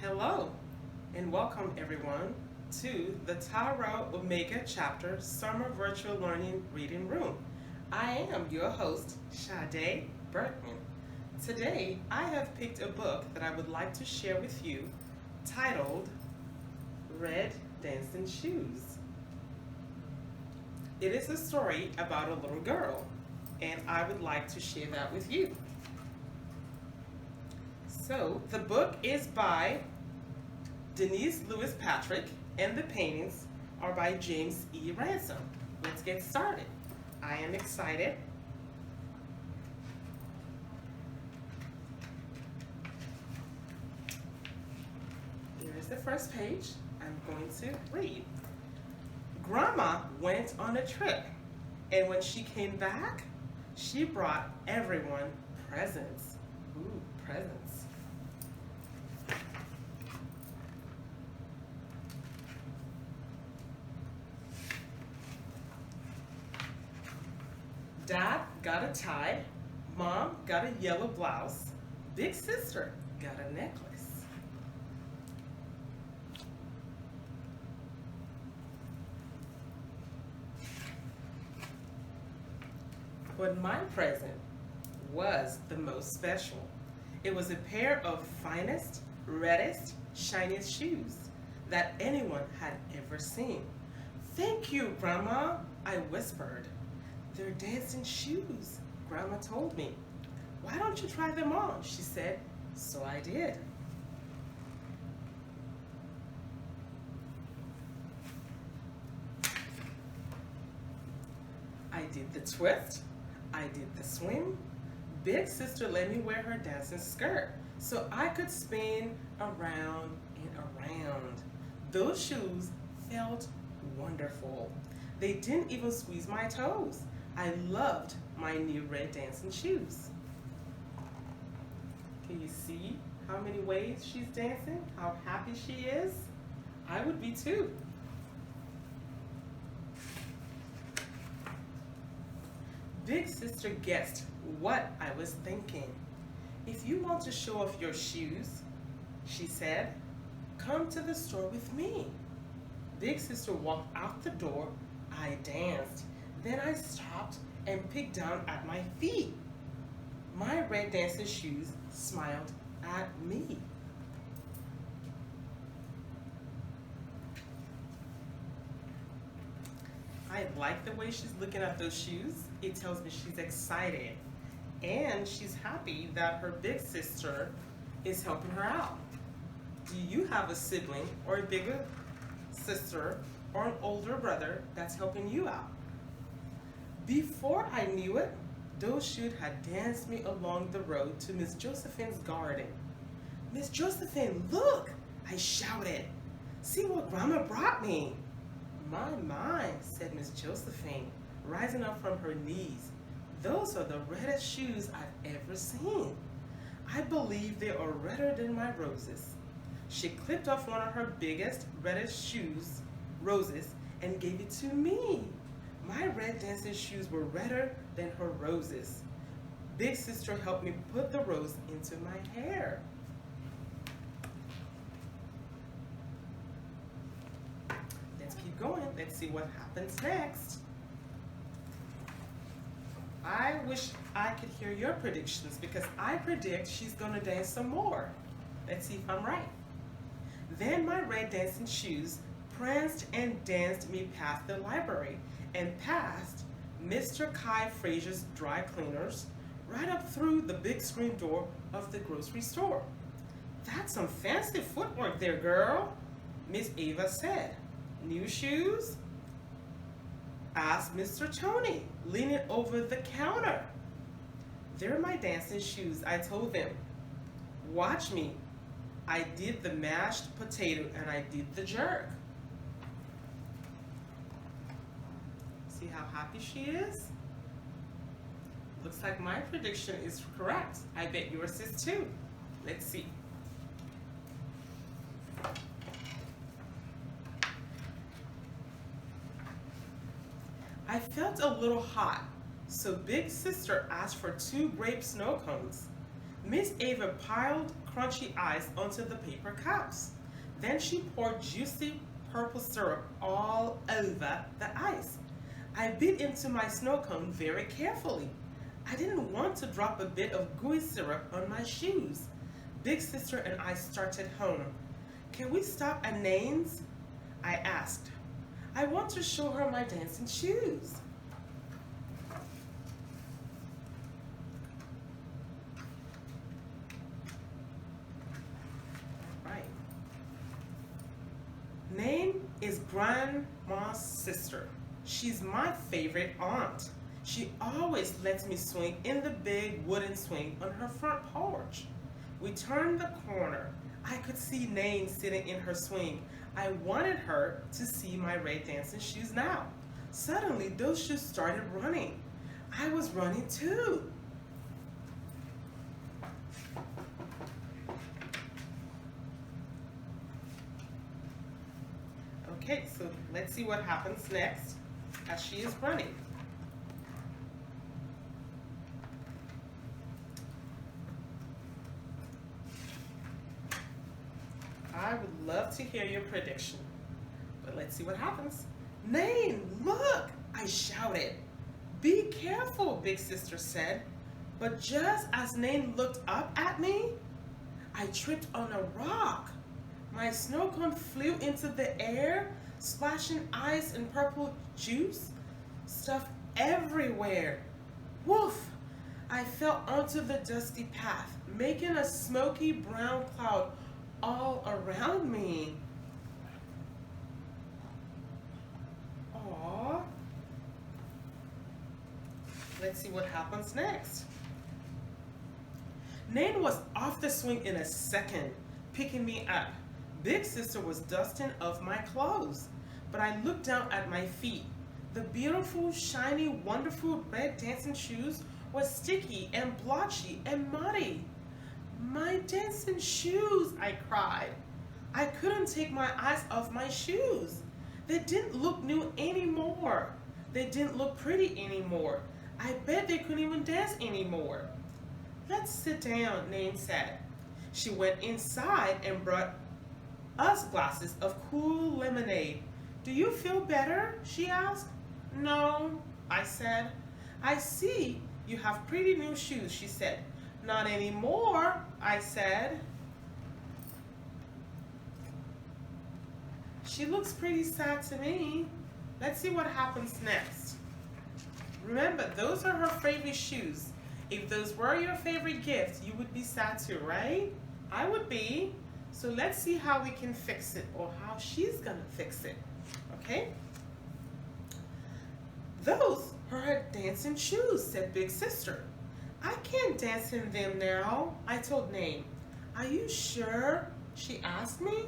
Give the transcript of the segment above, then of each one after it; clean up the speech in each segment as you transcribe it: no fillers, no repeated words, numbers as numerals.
Hello and welcome everyone to the Tara Omega Chapter Summer Virtual Learning Reading Room. I am your host, Sade Burkman. Today I have picked a book that I would like to share with you titled Red Dancing Shoes. It is a story about a little girl and I would like to share that with you. So the book is by Denise Lewis Patrick and the paintings are by James E. Ransom. Let's get started. I am excited. Here is the first page. I'm going to read. Grandma went on a trip, and when she came back, she brought everyone presents. Ooh, presents. Dad got a tie, Mom got a yellow blouse, Big Sister got a necklace. But my present was the most special. It was a pair of finest, reddest, shiniest shoes that anyone had ever seen. "Thank you, Grandma," I whispered. "They're dancing shoes," Grandma told me. "Why don't you try them on?" she said. So I did. I did the twist, I did the swing. Big Sister let me wear her dancing skirt so I could spin around and around. Those shoes felt wonderful. They didn't even squeeze my toes. I loved my new red dancing shoes. Can you see how many ways she's dancing? How happy she is? I would be too. Big Sister guessed what I was thinking. "If you want to show off your shoes," she said, "come to the store with me." Big Sister walked out the door. I danced. Then I stopped and peeked down at my feet. My red dancing shoes smiled at me. I like the way she's looking at those shoes. It tells me she's excited and she's happy that her big sister is helping her out. Do you have a sibling or a bigger sister or an older brother that's helping you out? Before I knew it, those shoes had danced me along the road to Miss Josephine's garden. "Miss Josephine, look!" I shouted. "See what Grandma brought me." My," said Miss Josephine, rising up from her knees. "Those are the reddest shoes I've ever seen. I believe they are redder than my roses." She clipped off one of her biggest, reddest roses, and gave it to me. My red dancing shoes were redder than her roses. Big Sister helped me put the rose into my hair. Let's keep going. Let's see what happens next. I wish I could hear your predictions because I predict she's going to dance some more. Let's see if I'm right. Then my red dancing shoes pranced and danced me past the library and past Mr. Kai Frazier's dry cleaners, right up through the big screen door of the grocery store. "That's some fancy footwork there, girl," Miss Ava said. "New shoes?" asked Mr. Tony, leaning over the counter. "They're my dancing shoes," I told them. "Watch me. I did the mashed potato and I did the jerk." See how happy she is? Looks like my prediction is correct. I bet yours is too. Let's see. I felt a little hot, so Big Sister asked for 2 grape snow cones. Miss Ava piled crunchy ice onto the paper cups. Then she poured juicy purple syrup all over the ice. I bit into my snow cone very carefully. I didn't want to drop a bit of gooey syrup on my shoes. Big sister and I started home. Can we stop at Nane's? I asked. I want to show her my dancing shoes. All right. Nane is Grandma's sister. She's my favorite aunt. She always lets me swing in the big wooden swing on her front porch. We turned the corner. I could see Nane sitting in her swing. I wanted her to see my red dancing shoes now. Suddenly, those shoes started running. I was running too. Okay, so let's see what happens next as she is running. I would love to hear your prediction, but let's see what happens. Nane, look, I shouted. Be careful, big sister said. But just as Nane looked up at me, I tripped on a rock. My snow cone flew into the air, splashing ice and purple juice, stuff everywhere. Woof! I fell onto the dusty path, making a smoky brown cloud all around me. Aww. Let's see what happens next. Nane was off the swing in a second, picking me up. Big sister was dusting off my clothes, but I looked down at my feet. The beautiful, shiny, wonderful red dancing shoes were sticky and blotchy and muddy. My dancing shoes, I cried. I couldn't take my eyes off my shoes. They didn't look new anymore. They didn't look pretty anymore. I bet they couldn't even dance anymore. Let's sit down, Nane said. She went inside and brought us glasses of cool lemonade. Do you feel better? She asked. No, I said. I see you have pretty new shoes, she said. Not anymore, I said. She looks pretty sad to me. Let's see what happens next. Remember, those are her favorite shoes. If those were your favorite gifts, you would be sad too, right? I would be. So let's see how we can fix it, or how she's gonna fix it, okay? Those are her dancing shoes, said big sister. I can't dance in them now, I told Nane. Are you sure? She asked me.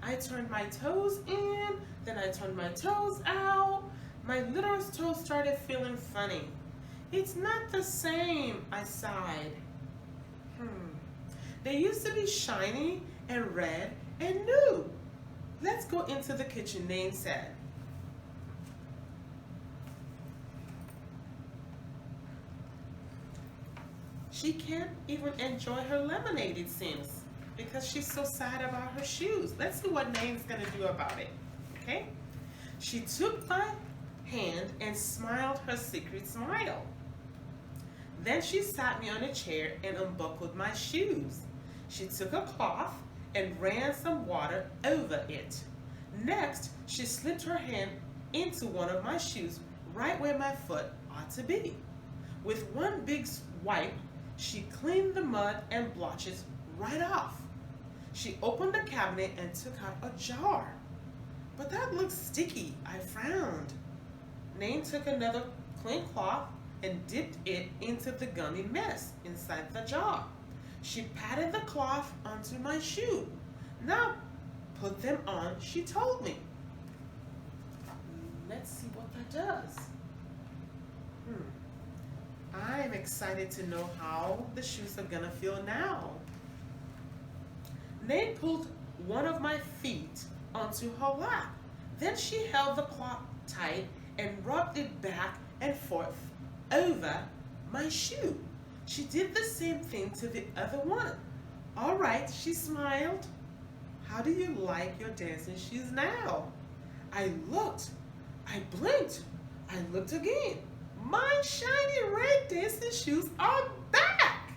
I turned my toes in, then I turned my toes out. My little toes started feeling funny. It's not the same, I sighed. They used to be shiny and red and new. Let's go into the kitchen, Nane said. She can't even enjoy her lemonade, it seems, because she's so sad about her shoes. Let's see what Nane's gonna do about it, okay? She took my hand and smiled her secret smile. Then she sat me on a chair and unbuckled my shoes. She took a cloth and ran some water over it. Next, she slipped her hand into one of my shoes right where my foot ought to be. With one big wipe, she cleaned the mud and blotches right off. She opened the cabinet and took out a jar. But that looks sticky, I frowned. Nane took another clean cloth and dipped it into the gummy mess inside the jar. She patted the cloth onto my shoe. Now put them on, she told me. Let's see what that does. I'm excited to know how the shoes are gonna feel now. Nane pulled one of my feet onto her lap. Then she held the cloth tight and rubbed it back and forth over my shoe. She did the same thing to the other one. All right, she smiled. How do you like your dancing shoes now? I looked. I blinked. I looked again. My shiny red dancing shoes are back!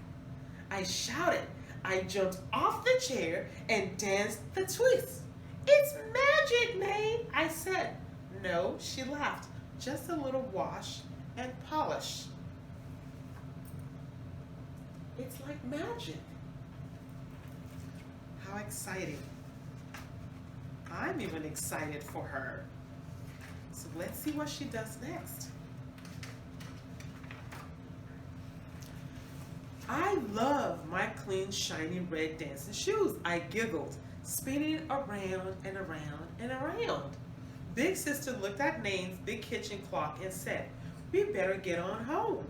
I shouted. I jumped off the chair and danced the twist. It's magic, May, I said. No, she laughed. Just a little wash and polish. It's like magic. How exciting. I'm even excited for her. So let's see what she does next. I love my clean, shiny red dancing shoes, I giggled, spinning around and around and around. Big sister looked at Name's big kitchen clock and said, we better get on home.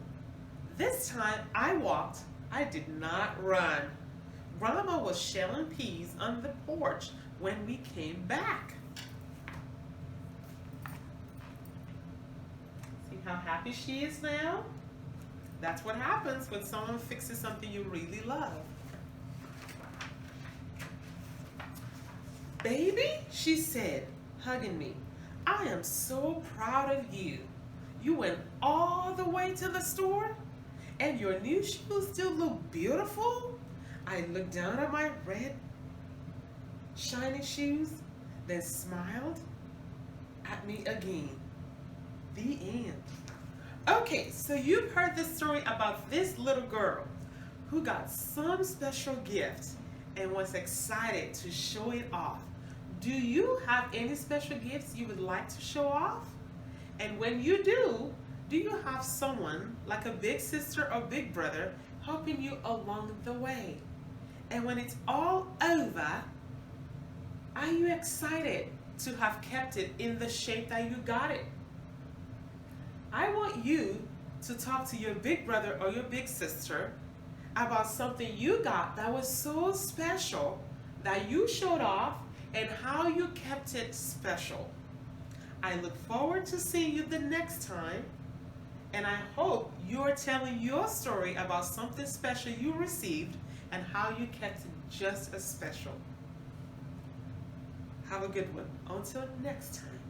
This time I walked, I did not run. Grandma was shelling peas on the porch when we came back. See how happy she is now? That's what happens when someone fixes something you really love. Baby, she said, hugging me, I am so proud of you. You went all the way to the store and your new shoes still look beautiful. I looked down at my red shiny shoes, then smiled at me again. The end. Okay, so you've heard the story about this little girl who got some special gift and was excited to show it off. Do you have any special gifts you would like to show off? And when you do you have someone like a big sister or big brother helping you along the way? And when it's all over, are you excited to have kept it in the shape that you got it? I want you to talk to your big brother or your big sister about something you got that was so special that you showed off and how you kept it special. I look forward to seeing you the next time, and I hope you're telling your story about something special you received and how you kept it just as special. Have a good one. Until next time.